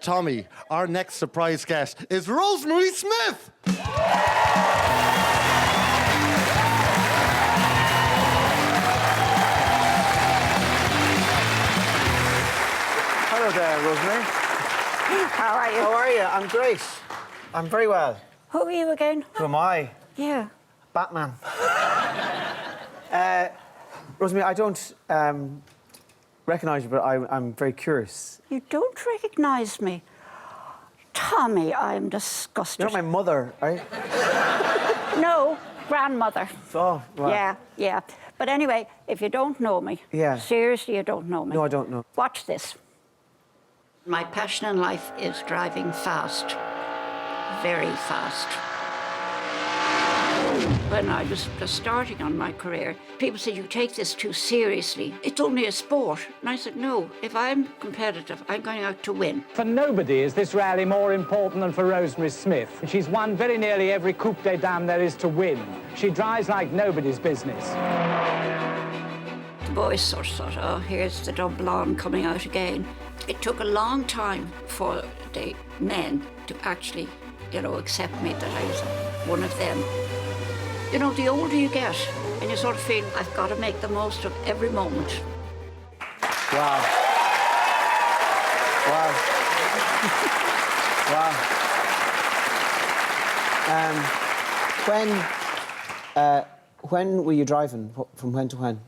Tommy, our next surprise guest is Rosemary Smith. Hello there, Rosemary. How are you? How are you? I'm great. I'm very well. Who are you again? Who am I? Yeah. Batman. Rosemary, I don't recognise you, but I'm very curious. You don't recognise me? Tommy, I'm disgusted. You're not my mother, are you? No, grandmother. Oh, right. Yeah. But anyway, if you don't know me, seriously, you don't know me. No, I don't know. Watch this. My passion in life is driving fast. Very fast. When I was just starting on my career, people said, you take this too seriously. It's only a sport. And I said, no, if I'm competitive, I'm going out to win. For nobody is this rally more important than for Rosemary Smith. She's won very nearly every Coupe des Dames there is to win. She drives like nobody's business. The boys sort of thought, oh, here's the double on coming out again. It took a long time for the men to actually, accept me that I was one of them. The older you get, and you sort of feel, I've got to make the most of every moment. Wow. When were you driving? From when to when,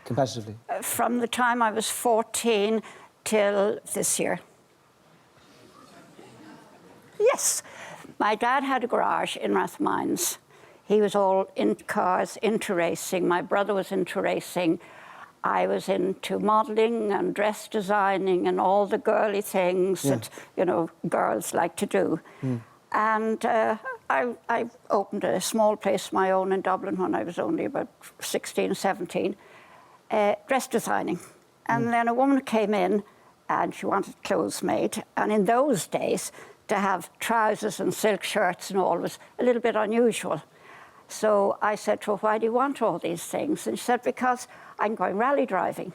competitively? From the time I was 14 till this year. Yes. My dad had a garage in Rathmines. He was all into cars, into racing. My brother was into racing. I was into modelling and dress designing and all the girly things that, girls like to do. And I opened a small place of my own in Dublin when I was only about 16, 17, dress designing. And then a woman came in and she wanted clothes made. And in those days, to have trousers and silk shirts and all was a little bit unusual. So I said to her, why do you want all these things? And she said, because I'm going rally driving.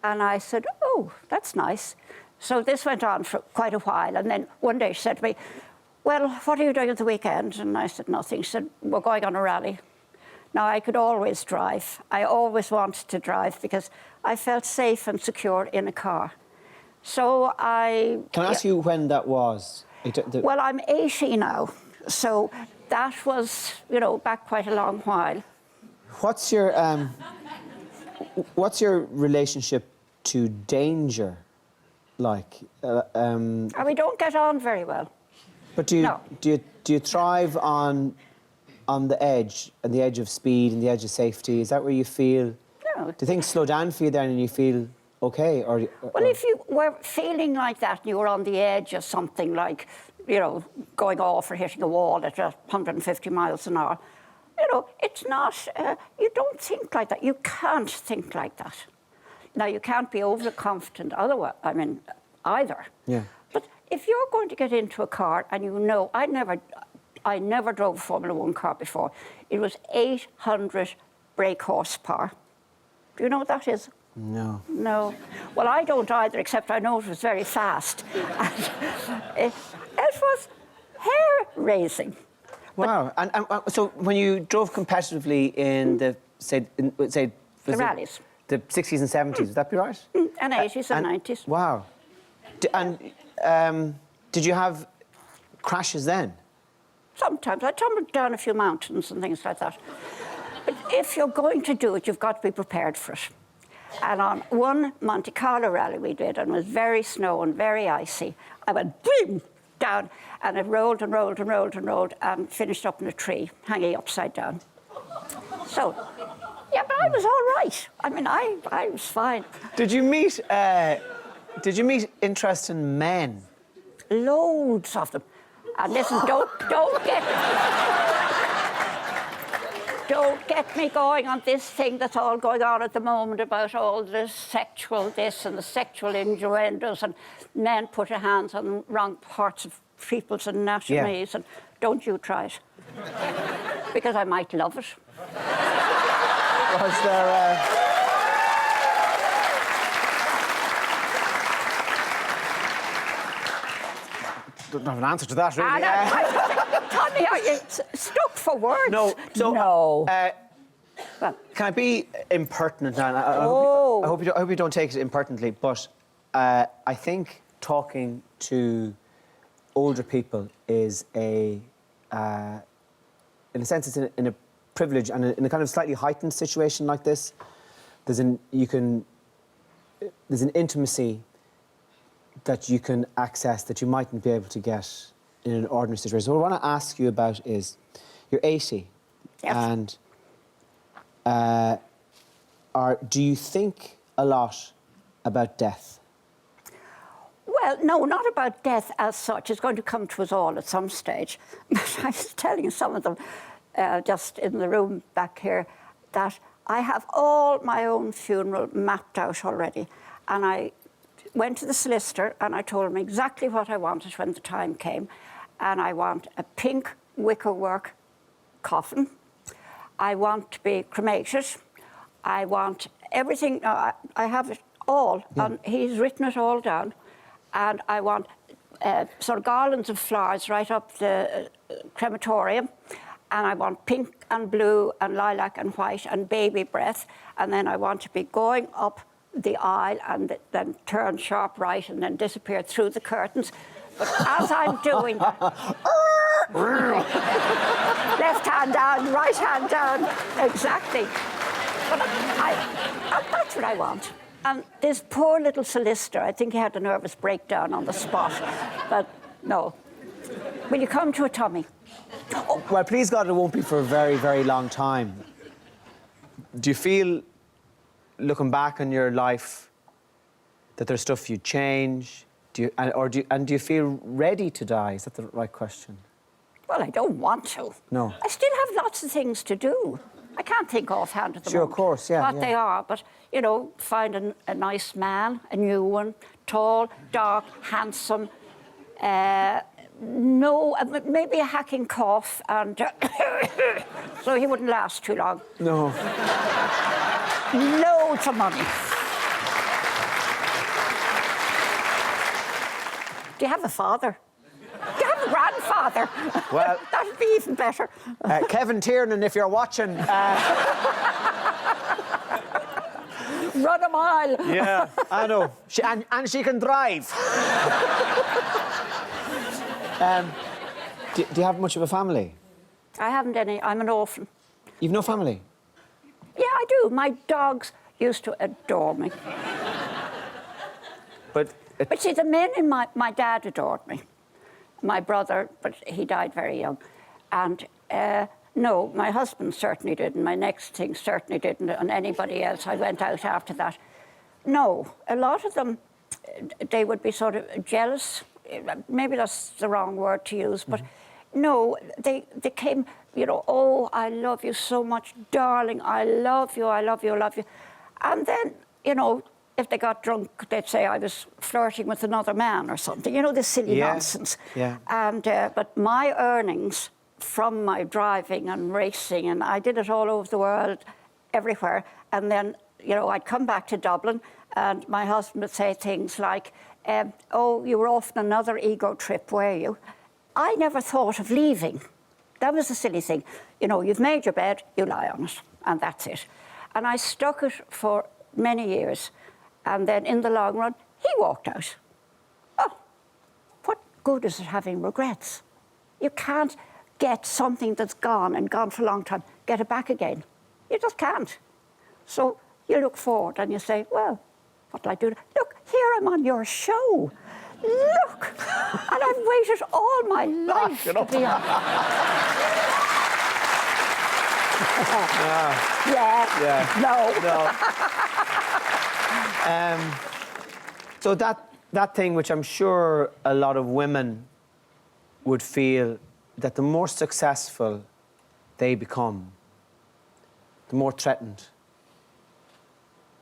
And I said, oh, that's nice. So this went on for quite a while. And then one day she said to me, well, what are you doing at the weekend? And I said, nothing. She said, we're going on a rally. Now, I could always drive. I always wanted to drive because I felt safe and secure in a car. So I... Can I ask you when that was? Well, I'm 80 now. So that was, back quite a long while. What's your relationship to danger like? We don't get on very well. But do you thrive on the edge, and the edge of speed and the edge of safety? Is that where you feel? No. Do things slow down for you then, and you feel okay? Well, if you were feeling like that, and you were on the edge of something like, going off or hitting a wall at 150 miles an hour, it's not, you don't think like that. You can't think like that. Now, you can't be overconfident either. Yeah. But if you're going to get into a car and I never drove a Formula 1 car before. It was 800 brake horsepower. Do you know what that is? No. No. Well, I don't either, except I know it was very fast. And it was hair-raising. Wow. And so when you drove competitively in the, the rallies. The 60s and 70s, would that be right? And 80s and 90s. Wow. Did you have crashes then? Sometimes. I tumbled down a few mountains and things like that. But if you're going to do it, you've got to be prepared for it. And on one Monte Carlo rally we did, and it was very snow and very icy, I went boom down, and it rolled and rolled and rolled and rolled and finished up in a tree, hanging upside down. So, yeah, but I was all right. I was fine. Did you meet interesting men? Loads of them. And listen, don't get me going on this thing that's all going on at the moment about all the sexual this and the sexual innuendos and men put their hands on the wrong parts of people's anatomies. And don't you try it. Because I might love it. Was there... don't have an answer to that, really. Tommy, are you stuck for words? No. So, no. Can I be impertinent now? I hope you don't take it impertinently, but I think talking to older people is in a sense, it's in a privilege, and in a kind of slightly heightened situation like this, there's an intimacy that you can access that you mightn't be able to get in an ordinary situation. So what I want to ask you about is, you're 80, Yes. and do you think a lot about death? Well, no, not about death as such. It's going to come to us all at some stage. But I was telling some of them just in the room back here that I have all my own funeral mapped out already. And I went to the solicitor and I told him exactly what I wanted when the time came. And I want a pink wickerwork coffin. I want to be cremated. I want everything. I have it all. And he's written it all down. And I want sort of garlands of flowers right up the crematorium. And I want pink and blue and lilac and white and baby breath. And then I want to be going up the aisle and then turn sharp right and then disappear through the curtains. But as I'm doing that, left hand down, right hand down, exactly. But that's what I want. And this poor little solicitor, I think he had a nervous breakdown on the spot. But no. Will you come to a Tommy? Oh, well, please God, it won't be for a very, very long time. Do you feel, looking back on your life, that there's stuff you'd change? Do you feel ready to die? Is that the right question? Well, I don't want to. No. I still have lots of things to do. I can't think offhand at the moment. Of course, yeah. What they are, but, you know, find a nice man, a new one, tall, dark, handsome, maybe a hacking cough, and so he wouldn't last too long. No. Loads of money. Do you have a father? Do you have a grandfather? Well, that'd be even better. Kevin Tiernan, if you're watching. Run a mile. Yeah, I know. And she can drive. Do you have much of a family? I haven't any. I'm an orphan. You've no family? Yeah, I do. My dogs used to adore me. But see, the men in my dad adored me. My brother, but he died very young. And no, my husband certainly didn't. My next thing certainly didn't. And anybody else, I went out after that. No, a lot of them, they would be sort of jealous. Maybe that's the wrong word to use, but no, they came, you know, oh, I love you so much, darling, I love you, I love you, I love you. And then, you know, if they got drunk, they'd say I was flirting with another man or something, you know, this silly nonsense. Yeah. And, but my earnings from my driving and racing, and I did it all over the world, everywhere, and then, you know, I'd come back to Dublin, and my husband would say things like, oh, you were off on another ego trip, were you? I never thought of leaving. That was a silly thing. You know, you've made your bed, you lie on it, and that's it. And I stuck it for many years. And then in the long run, he walked out. Oh, what good is it having regrets? You can't get something that's gone and gone for a long time, get it back again. You just can't. So you look forward and you say, well, what'll I do? Look, here I'm on your show. Look, and I've waited all my life to be on. No. So that thing which I'm sure a lot of women would feel, that the more successful they become, the more threatened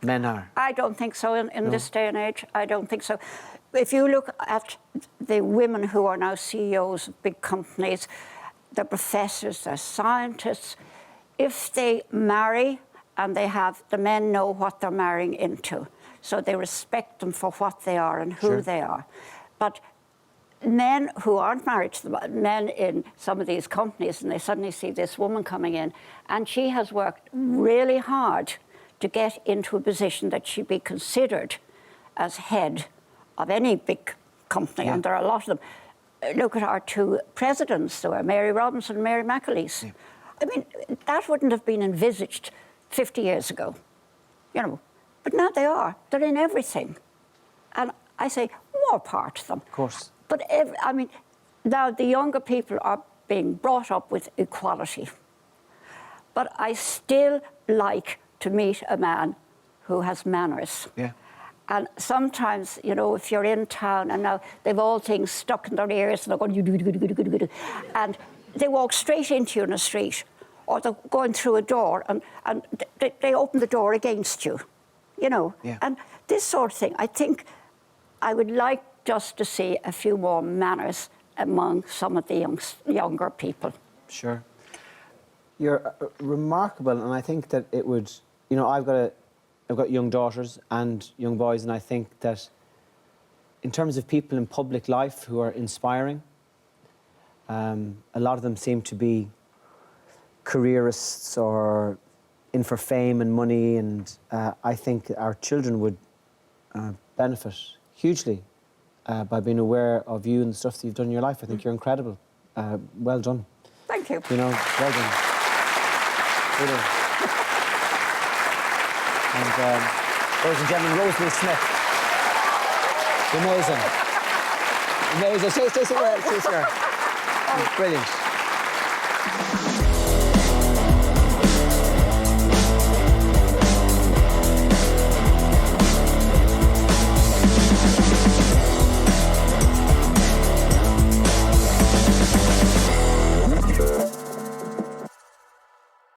men are. I don't think so in this day and age. I don't think so. If you look at the women who are now CEOs of big companies, they're professors, they're scientists, if they marry and the men know what they're marrying into, so they respect them for what they are and who they are. But men who aren't married to the men in some of these companies, and they suddenly see this woman coming in, and she has worked really hard to get into a position that she'd be considered as head of any big company, and there are a lot of them. Look at our two presidents, there were Mary Robinson and Mary McAleese. Yeah. I mean, that wouldn't have been envisaged 50 years ago, you know. But now they are. They're in everything. And I say, more part of them. Of course. But, I mean, now the younger people are being brought up with equality. But I still like to meet a man who has manners. Yeah. And sometimes, you know, if you're in town and now they've all things stuck in their ears and they're going, and they walk straight into you in the street, or they're going through a door and they open the door against you, you know. Yeah. And this sort of thing, I think I would like just to see a few more manners among some of the younger people. Sure. You're remarkable, and I think that it would, you know, I've got young daughters and young boys, and I think that in terms of people in public life who are inspiring, a lot of them seem to be careerists or in for fame and money, and I think our children would benefit hugely by being aware of you and the stuff that you've done in your life. I think you're incredible. Well done. Thank you. You know, well done. Really. And ladies and gentlemen, Rosemary Smith. Amazing. Amazing. Stay somewhere. Brilliant.